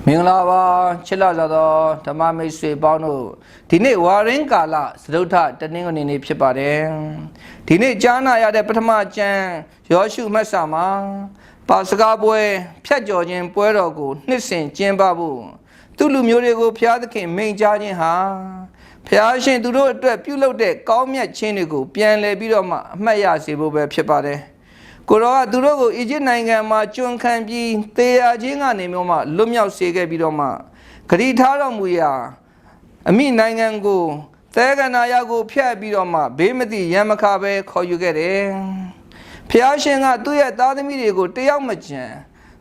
မင်္ဂလာပါချစ်လာကြသောဓမ္မမိတ်ဆွေပေါင်းတို့ဒီနေ့ဝါရင်းကာလစတုထတနင်္ဂနွေနေ့ဖြစ်ပါတယ်ဒီနေ့ကြားနာရတဲ့ပထမကျမ်းယောရှုမှတ်စာမှာပါစကားပွဲဖြတ်ကျော်ခြင်းပွဲတော်ကိုနှစ်စဉ်ကျင်းပဖို့သူလူမျိုးတွေကိုဖျားသခင်မိန့်ကြားခြင်းဟာဖျားရှင်သူတို့အတွက်ပြုလုပ်တဲ့ကောင်းမြတ်ခြင်းတွေကိုပြန်လည်ပြီးတော့မှအမှတ်ရစေဖို့ပဲဖြစ်ပါတယ်ကိုရောကသူတို့ကိုအီဂျစ်နိုင်ငံမှာကျွန်းခံပြီးတေယာချင်းကနေမျိုးမှလွတ်မြောက်စေခဲ့ပြီးတော့မှဂရီထားတော်မူရာအမိနိုင်ငံကိုသဲကနာရကိုဖျက်ပြီးတော့မှဘေးမသိရံမခါပဲခေါ်ယူခဲ့တယ်ဖျားရှင်ကသူ့ရဲ့သားသမီးတွေကိုတယောက်မကျန်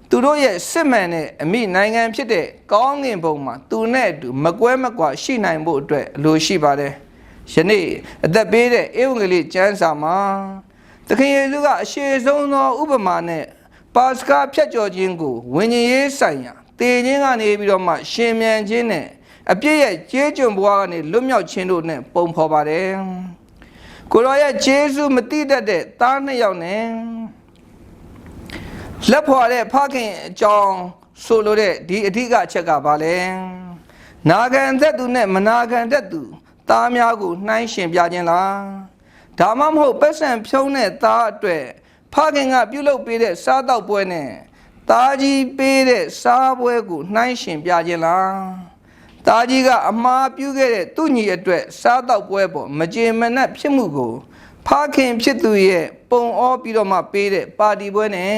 သူတို့ရဲ့စစ်မှန်တဲ့အမိနိုင်ငံဖြစ်တဲ့ကောင်းငင်ဘုံမှာသူနဲ့အတူမကွဲမကွာရှိနိုင်ဖို့အတွက်အလိုရှိပါတယ်ယနေ့အသက်ပေးတဲ့ဧဝံဂေလိကျမ်းစာမှာသခင်ယေရှုကအရှိဆုံးသောဥပမာနဲ့ပါစကာဖြတ်ကျော်ခြင်းကိုဝိညာဉ်ရေးဆိုင်ရာတည်ခြင်းကနေပြီးတော့မှရှင်မြန်ခြင်းနဲ့အပြည့်ရဲ့ကျေးကျွန်ဘဝကနေလွတ်မြောက်ခြင်းတို့နဲ့ပုံဖော်ပါတယ်ကိုရောရဲ့ယေရှုမတိတတ်တဲ့သားနှစ်ယောက်နဲ့လက်ဖွာတဲ့ဖခင်အကြောင်းဆိုလိုတဲ့ဒီအဓိကအချက်ကဘာလဲနာခံသက်သူနဲ့မနာခံသက်သူသားများကိုနှိုင်းယှဉ်ပြခြင်းလားဒါမှမဟုတ်ပတ်စံဖြုံးတဲ့သားအတွက်ဖခင်ကပြုလုပ်ပေးတဲ့စားတောက်ပွဲနဲ့သားကြီးပေးတဲ့စားပွဲကိုနှိုင်းယှဉ်ပြခြင်းလားသားကြီးကအမှားပြုခဲ့တဲ့သူ့ညီအတွက်စားတောက်ပွဲပေါ်မကြေမနက်ဖြစ်မှုကိုဖခင်ဖြစ်သူရဲ့ပုံအောပြီးတော့မှပေးတဲ့ပါတီပွဲနဲ့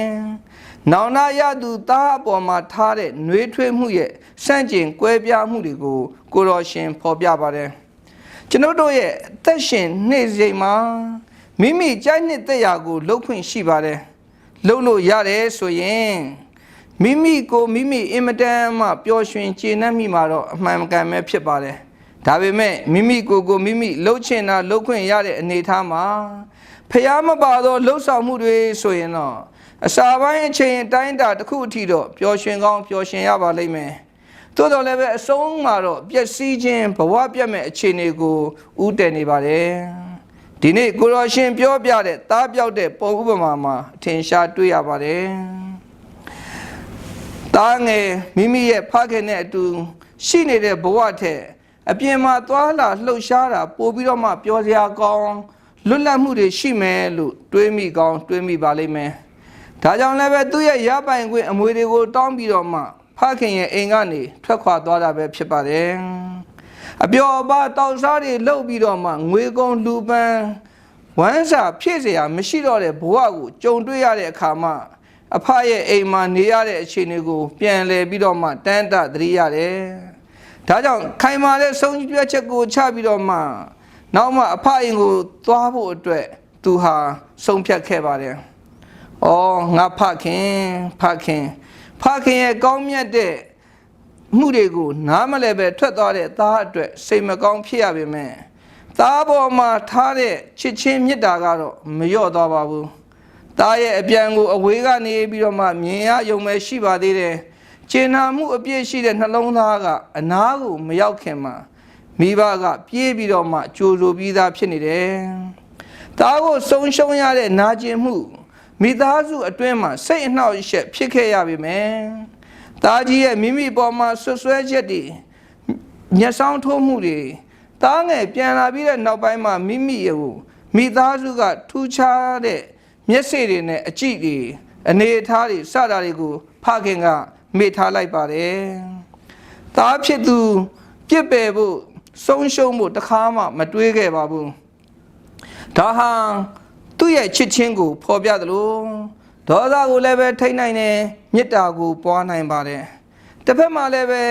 နောင်နာရသူသားအပေါ်မှာထားတဲ့နှွေးထွေးမှုရဲ့စန့်ကျင်ကွဲပြားမှုတွေကိုကိုတော်ရှင်ဖော်ပြပါတယ်ကျွန်ုပ်တို့ရဲ့အသက်ရှင်နေ့စဉ်မှာမိမိကြိုက်နှစ်သက်ရာကိုလှုပ်ခွင့်ရှိပါတယ်လှုပ်လို့ရတယ်ဆိုရင်မိမိကိုမိမိအင်မတန်မှပျော်ရွှင်ကျေနပ်မိမှာတော့အမှန်ကန်ပဲဖြစ်ပါတယ်ဒါပေမဲ့မိမိကိုမိမိလှုပ်ချင်တာလှုပ်ခွင့်ရတဲ့အနေအထားမှာဖျားမပါသောလှုပ်ဆောင်မှုတွေဆိုရင်တော့အစာပိုင်းအချိန်တိုင်းတာတစ်ခုအထိတော့ပျော်ရွှင်ကောင်းပျော်ရွှင်ရပါလိမ့်မယ်သို့တော်လည်းပဲအဆုံးမှာတော့ပျက်စီးခြင်းဘဝပြတ်မဲ့အခြေအနေကိုဥတည်နေပါတယ်ဒီနေ့ကိုရောရှင်ပြောပြတဲ့သားပြောက်တဲ့ပုံဥပမာမှာအထင်ရှားတွေ့ရပါတယ်သားငယ်မိမိရဲ့ဖခင်နဲ့အတူရှိနေတဲ့ဘဝထက်အပြင်မှာသွားလာလှုပ်ရှားတာပိုပြီးတော့မှပျော်စရာကောင်းလွတ်လပ်မှုတွေရှိမယ်လို့တွေးမိကောင်းတွေးမိပါလိမ့်မယ်ဒါကြောင့်လည်းပဲသူ့ရဲ့ရပိုင်ခွင့်အမွေတွေကိုတောင်းပြီးတော့မှဖခင်ရဲ့အိမ်ကနေထွက်ခွာသွားတာပဲဖြစ်ပါတယ်အပျော်အပါတောက်စားတွေလှုပ်ပြီးတော့မှငွေကုန်လူပန်းဝမ်းစာဖြည့်เสียမရှိတော့တဲ့ဘဝကိုကြုံတွေ့ရတဲ့အခါမှာအဖရဲ့အိမ်မှာနေရတဲ့အခြေအနေကိုပြန်လည်ပြီးတော့မှတန်တသတိရတယ်ဒါကြောင့်ခိုင်မာတဲ့ဆုံးဖြတ်ချက်ကိုချပြီးတော့မှနောက်မှအဖအိမ်ကိုသွားဖို့အတွက်သူဟာဆုံးဖြတ်ခဲ့ပါတယ်။အော်ငါဖခင်ရဲ့ကောင်းမြတ်တဲ့မှုတွေကိုနားမလဲပဲထွက်သွားတဲ့သားအတွက်စိတ်မကောင်းဖြစ်ရပေမဲ့သားပေါ်မှာထားတဲ့ချစ်ချင်းမေတ္တာကတော့မလျော့သွားပါဘူး။သားရဲ့အပြန်ကိုအဝေးကနေပြီးတော့မှမြင်ရယုံမဲ့ရှိပါသေးတယ်။ကျေနာမှုအပြည့်ရှိတဲ့နှလုံးသားကအနားကိုမရောက်ခင်မှာမိဘကပြေးပြီးတော့မှကြိုးဆိုပြီးသားဖြစ်နေတယ်။သားကိုဆုံးရှုံးရတဲ့နာကျင်မှုမိသားစုအတွင်းမှာစိတ်အနှောက်အယှက်ဖြစ်ခဲ့ရပြီမယ်။သားကြီးရဲ့မိမိပေါ်မှာဆွဆွဲချက်တွေညှက်ဆောင်ထိုးမှုတွေသားငယ်ပြန်လာပြီးတဲ့နောက်ပိုင်းမှာမိသားစုကထူးခြားတဲ့မျက်စိတွေနဲ့အကြည့်တွေအနေအထားတွေစတာတွေကိုဖခင်ကမေ့ထားလိုက်ပါတယ်။သားဖြစ်သူပြစ်ပယ်ဖို့ဆုံးရှုံးဖို့တခါမှမတွေးခဲ့ပါဘူး။ဒါဟာသူ့ရဲ့ချစ်ချင်းကိုဖော်ပြသလိုဒေါသကိုလည်းပဲထိတ်နိုင်တယ်မေတ္တာကိုပွားနိုင်ပါတယ်တစ်ဖက်မှာလည်းပဲ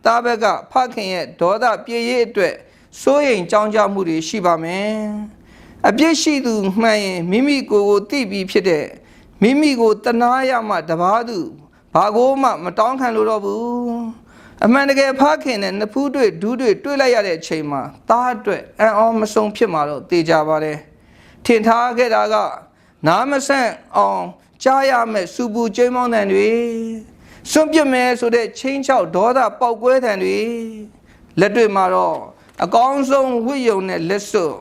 သားဘက်ကဖခင်ရဲ့ဒေါသပြေရေးအတွက်စိုးရိမ်ကြောင်းကြမှုတွေရှိပါမယ်အပြစ်ရှိသူမှန်ရင်မိမိကိုယ်သိပြီးဖြစ်တဲ့မိမိကိုတနာရမှတပါးသူဘာကိုမှမတောင်းခံလို့တော့ဘူးအမှန်တကယ်ဖခင်နဲ့နှစ်ဖူးတွေ့ဒူးတွေ့လိုက်ရတဲ့အချိန်မှာသားအတွက်အံ့ဩမဆုံးဖြစ်မှာတော့သိကြပါတယ်ထင်ထားခဲ့တာကနားမဆန့်အောင်ကြားရမယ်စူပူကျိမ်းမောင်းတဲ့တွေစွန့်ပစ်မယ်ဆိုတဲ့ချင်းချောက်ဒေါသပေါက်ကွဲတဲ့တွေလက်တွေ့မှာတော့အကောင်းဆုံးဝိယုံနဲ့လက်စွပ်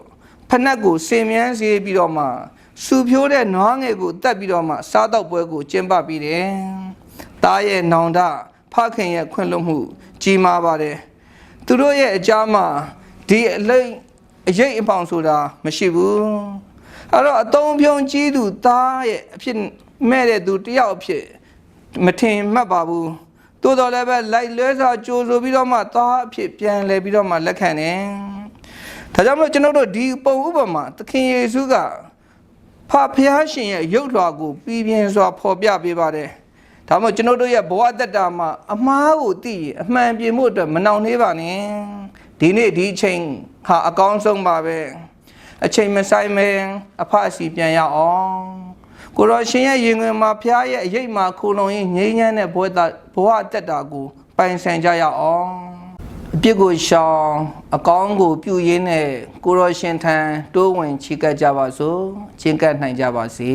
ဖနက်ကိုစင်မြန်းစေပြီးတော့မှစူဖြိုးတဲ့နွားငယ်ကိုတတ်ပြီးတော့မှစားတော့ပွဲကိုကျင်းပပြီးတယ်။သားရဲ့နောင်တဖ ဖခင်ရဲ့ခွင့်လွှတ်မှုကြီးမားပါတယ်သူတို့ရဲ့အကြမ်းမှာဒီအရေးအပေါင်းဆိုတာမရှိဘူးအဲ့တော့အသုံးပြုံးကြီးသူသားရဲ့အဖြစ်မဲ့တဲ့သူတယောက်အဖြစ်မထင်မှတ်ပါဘူးတိုးတော်လည်းပဲလိုက်လွဲစွာကြိုးဆိုပြီးတော့မှသားအဖြစ်ပြန်လဲပြီးတော့မှလက်ခံတယ်ဒါကြောင့်မလို့ကျွန်တော်တို့ဒီပုံဥပမာသခင်ယေရှုကဖခင်ရှင်ရဲ့ရုပ်လွှာကိုပြည်ပြင်းစွာဖော်ပြပေးပါတယ်ဒါမှမဟုတ်ကျွန်တော်တို့ရဲ့ဘဝတက်တာမှာအမှားကိုသိရင်အမှန်ပြင်ဖို့အတွက်မနှောင့်နှေးပါနဲ့ဒီနေ့ဒီအချိန်ဟာအကောင်းဆုံးပါပဲအချိန်မဆိုင်မဲအဖအစီပြန်ရအောင်ကိုရောရှင်ရဲ့ရင်ဝင်မှာဖခင်ရဲ့အရေးမှာခိုလုံရင်ငြိမ်းချမ်းတဲ့ဘဝတက်တာကိုပိုင်ဆိုင်ကြရအောင်အပြစ်ကိုရှောင်အကောင်းကိုပြုရင်းနဲ့ကိုရောရှင်ထံတိုးဝင်ချီကပ်ကြပါစို့ချီကပ်နိုင်ကြပါစေ